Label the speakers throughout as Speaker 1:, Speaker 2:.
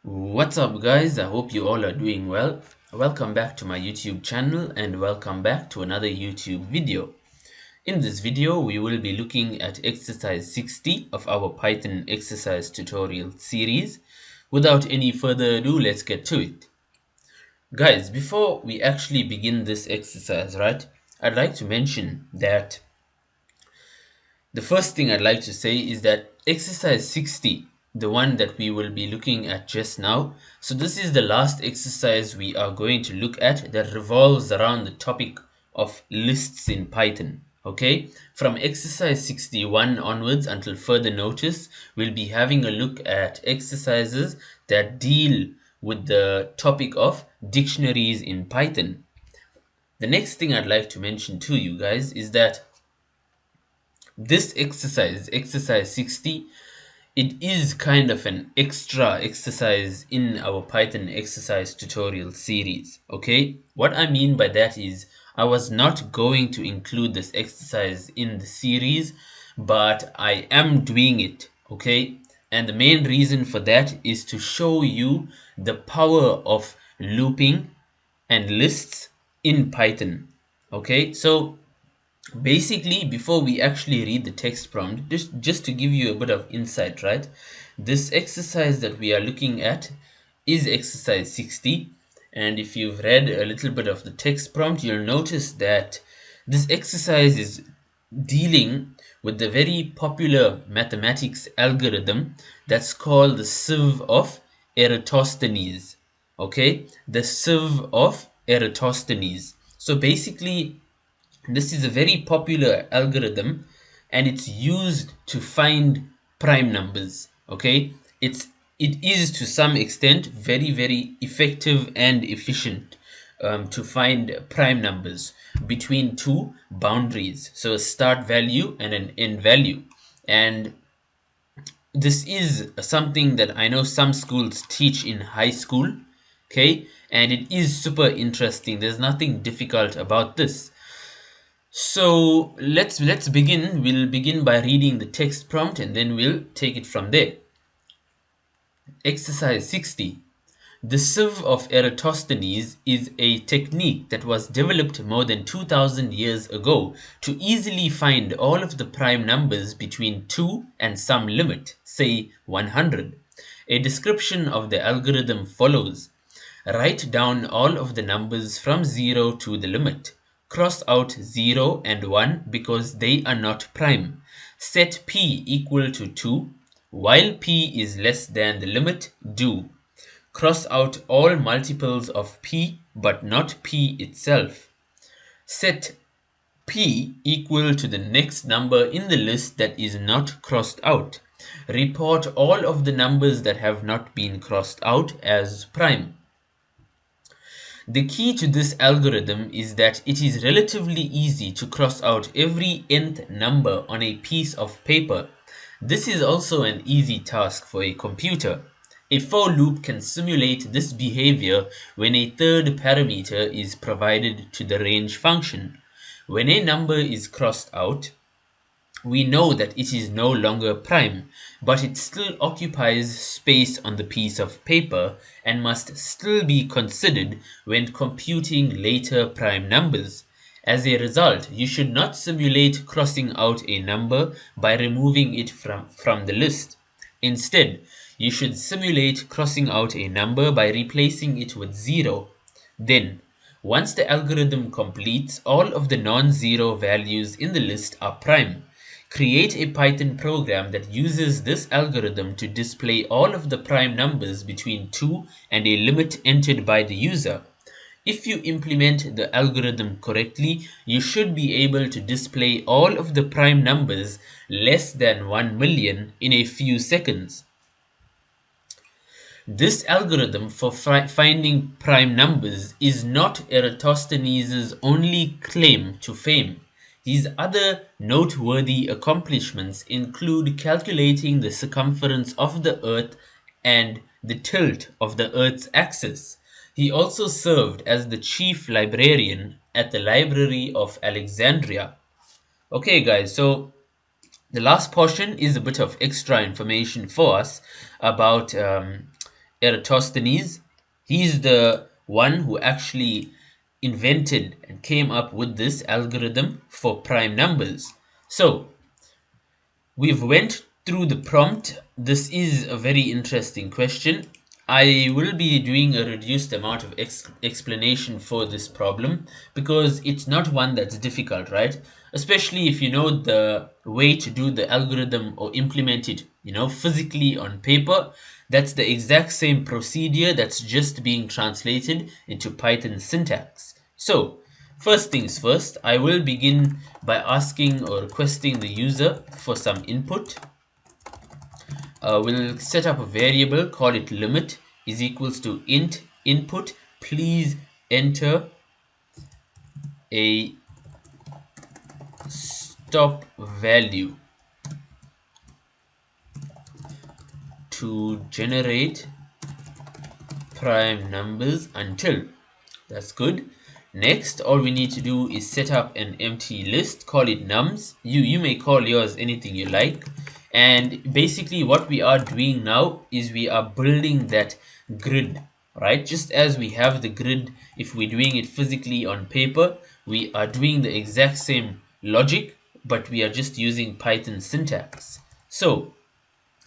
Speaker 1: What's up, guys? I hope you all are doing well. Welcome back to my YouTube channel and welcome back to another YouTube video. In this video, we will be looking at exercise 60 of our Python exercise tutorial series. Without any further ado, let's get to it. Guys, before we actually begin this exercise, right, I'd like to mention that the first thing I'd like to say is that exercise 60, the one that we will be looking at just now, so this is the last exercise we are going to look at that revolves around the topic of lists in Python. Okay, from exercise 61 onwards until further notice, we'll be having a look at exercises that deal with the topic of dictionaries in Python. The next thing I'd like to mention to you guys is that this exercise 60, it is kind of an extra exercise in our Python exercise tutorial series. Okay, what I mean by that is I was not going to include this exercise in the series, but I am doing it. Okay, and the main reason for that is to show you the power of looping and lists in Python. Okay, so basically, before we actually read the text prompt, just to give you a bit of insight, right, this exercise that we are looking at is exercise 60, and if you've read a little bit of the text prompt, you'll notice that this exercise is dealing with the very popular mathematics algorithm that's called the sieve of Eratosthenes. Okay, the sieve of Eratosthenes. So basically, this is a very popular algorithm and it's used to find prime numbers. Okay, it is to some extent very effective and efficient to find prime numbers between two boundaries, so a start value and an end value. And this is something that I know some schools teach in high school. Okay, and it is super interesting. There's nothing difficult about this. So let's begin. We'll begin by reading the text prompt and then we'll take it from there. Exercise 60. The sieve of Eratosthenes is a technique that was developed more than 2000 years ago to easily find all of the prime numbers between 2 and some limit, say 100. A description of the algorithm follows. Write down all of the numbers from 0 to the limit. Cross out 0 and 1 because they are not prime. Set p equal to 2. While p is less than the limit, do. Cross out all multiples of p but not p itself. Set p equal to the next number in the list that is not crossed out. Report all of the numbers that have not been crossed out as prime. The key to this algorithm is that it is relatively easy to cross out every nth number on a piece of paper. This is also an easy task for a computer. A for loop can simulate this behavior when a third parameter is provided to the range function. When a number is crossed out, we know that it is no longer prime, but it still occupies space on the piece of paper and must still be considered when computing later prime numbers. As a result, you should not simulate crossing out a number by removing it from the list. Instead, you should simulate crossing out a number by replacing it with 0. Then, once the algorithm completes, all of the non-zero values in the list are prime. Create a Python program that uses this algorithm to display all of the prime numbers between 2 and a limit entered by the user. If you implement the algorithm correctly, you should be able to display all of the prime numbers less than 1 million in a few seconds. This algorithm for finding prime numbers is not Eratosthenes' only claim to fame. His other noteworthy accomplishments include calculating the circumference of the Earth and the tilt of the Earth's axis. He also served as the chief librarian at the Library of Alexandria. Okay, guys, so the last portion is a bit of extra information for us about Eratosthenes. He's the one who actually invented and came up with this algorithm for prime numbers. So we've went through the prompt. This is a very interesting question. I will be doing a reduced amount of explanation for this problem because it's not one that's difficult, right? Especially if you know the way to do the algorithm or implement it, physically on paper. That's the exact same procedure that's just being translated into Python syntax. So, first things first, I will begin by asking or requesting the user for some input. We'll set up a variable, call it limit is equals to int input. Please enter a stop value to generate prime numbers until. That's good. Next, all we need to do is set up an empty list, call it nums. You may call yours anything you like. And basically what we are doing now is we are building that grid, right? Just as we have the grid, if we're doing it physically on paper, we are doing the exact same logic, but we are just using Python syntax. So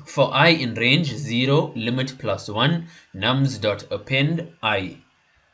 Speaker 1: for I in range 0, limit plus 1, nums dot append I.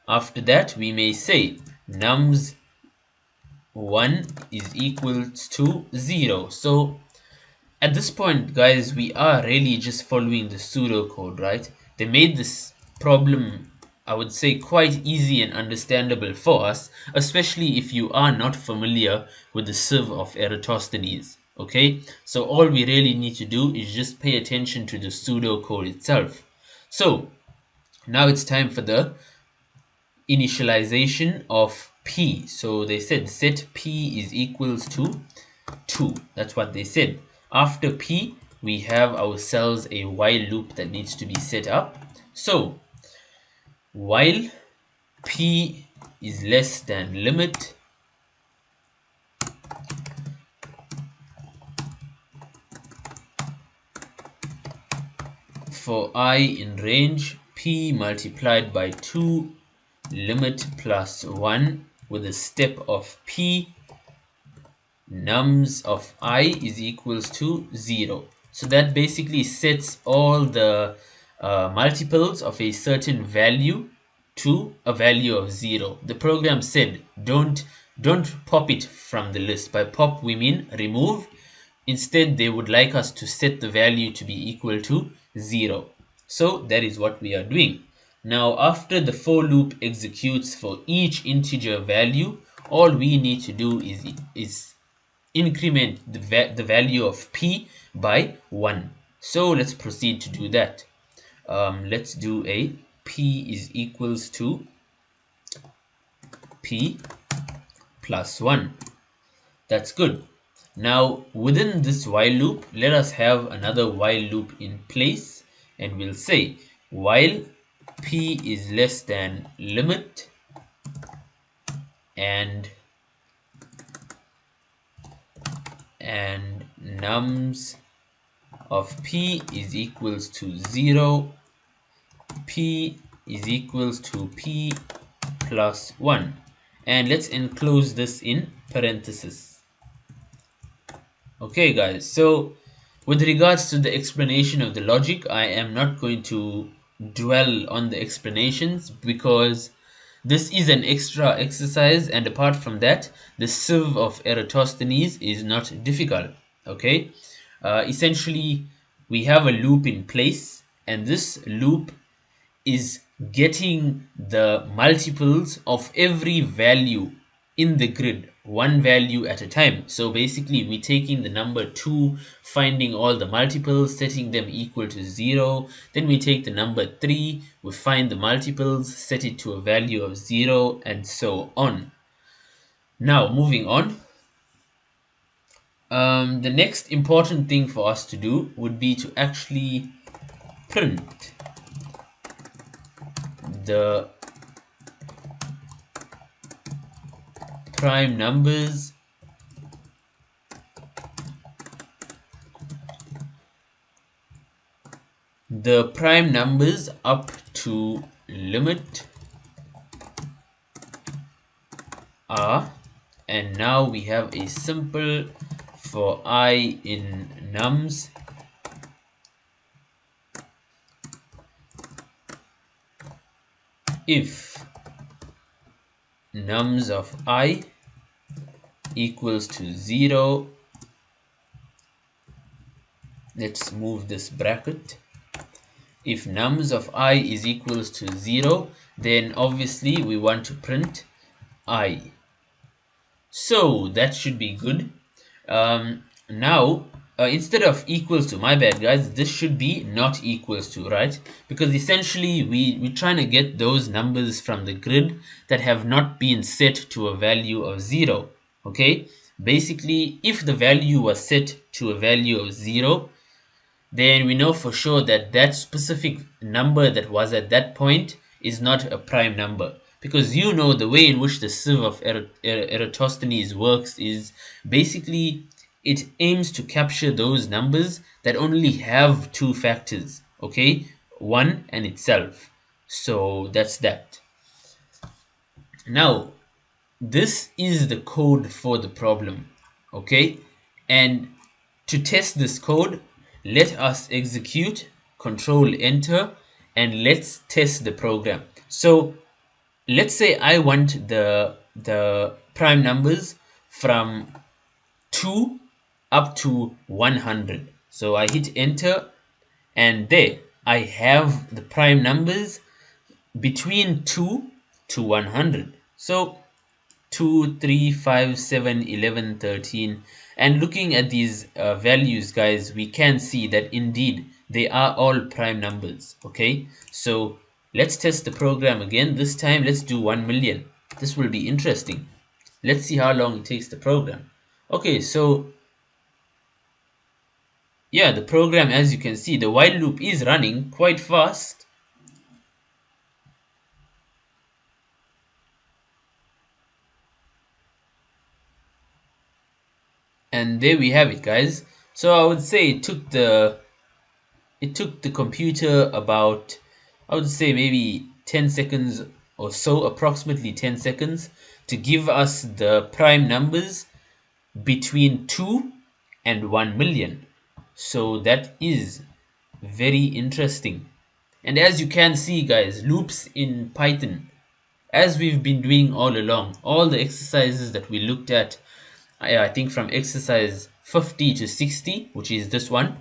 Speaker 1: After that, we may say nums1 is equals to 0. So at this point, guys, we are really just following the pseudocode, right? They made this problem, I would say, quite easy and understandable for us, especially if you are not familiar with the sieve of Eratosthenes. Okay, so all we really need to do is just pay attention to the pseudocode itself. So now it's time for the initialization of p. So they said set p is equals to 2. That's what they said. After p, we have ourselves a while loop that needs to be set up. So while p is less than limit for I in range, p multiplied by 2, limit plus 1 with a step of p, nums of I is equals to 0. So that basically sets all the multiples of a certain value to a value of 0. The program said don't pop it from the list. By pop we mean remove. Instead, they would like us to set the value to be equal to 0. So that is what we are doing. Now, after the for loop executes for each integer value, all we need to do is increment the value of p by 1. So let's proceed to do that. Let's do a p is equals to p plus 1. That's good. Now within this while loop, let us have another while loop in place, and we'll say while p is less than limit and nums of p is equals to 0, p is equals to p plus 1. And let's enclose this in parentheses. Okay guys, so with regards to the explanation of the logic, I am not going to dwell on the explanations because this is an extra exercise, and apart from that, the sieve of Eratosthenes is not difficult. Okay, essentially we have a loop in place, and this loop is getting the multiples of every value in the grid, one value at a time. So basically we're taking the number 2, finding all the multiples, setting them equal to 0. Then we take the number 3, we find the multiples, set it to a value of 0, and so on. Now moving on, the next important thing for us to do would be to actually print the prime numbers the prime numbers up to limit r, and now we have a simple for I in nums if nums of I equals to 0. Let's move this bracket. If nums of I is equals to 0, then obviously we want to print I. So that should be good. Now, instead of equals to, my bad guys, this should be not equals to, right? Because essentially we're trying to get those numbers from the grid that have not been set to a value of 0. Okay, basically if the value was set to a value of 0, then we know for sure that that specific number that was at that point is not a prime number, because you know the way in which the sieve of Eratosthenes works is basically it aims to capture those numbers that only have two factors, okay, one and itself. So that's that. Now this is the code for the problem, okay, and to test this code, let us execute control enter and let's test the program. So let's say I want the prime numbers from 2 up to 100. So I hit enter and there I have the prime numbers between 2 to 100. So 2, 3, 5, 7, 11, 13. And looking at these values, guys, we can see that indeed they are all prime numbers. Okay, so let's test the program again. This time let's do 1 million. This will be interesting. Let's see how long it takes the program. Okay, so yeah, the program, as you can see, the while loop is running quite fast. And there we have it, guys. So I would say it took the computer about, I would say, maybe 10 seconds or so, approximately 10 seconds, to give us the prime numbers between 2 and 1 million. So that is very interesting. And as you can see, guys, loops in Python, as we've been doing all along, all the exercises that we looked at, I think from exercise 50 to 60, which is this one,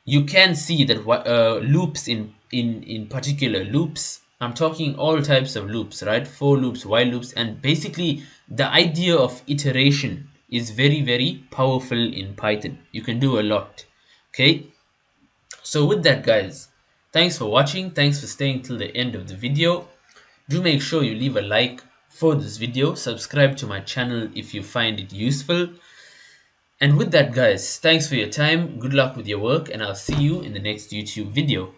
Speaker 1: you can see that loops in particular loops, I'm talking all types of loops, right? For loops, while loops, and basically the idea of iteration is very, very powerful in Python. You can do a lot. Okay, so with that, guys, thanks for watching, thanks for staying till the end of the video. Do make sure you leave a like for this video, subscribe to my channel if you find it useful. And with that, guys, thanks for your time, good luck with your work, and I'll see you in the next YouTube video.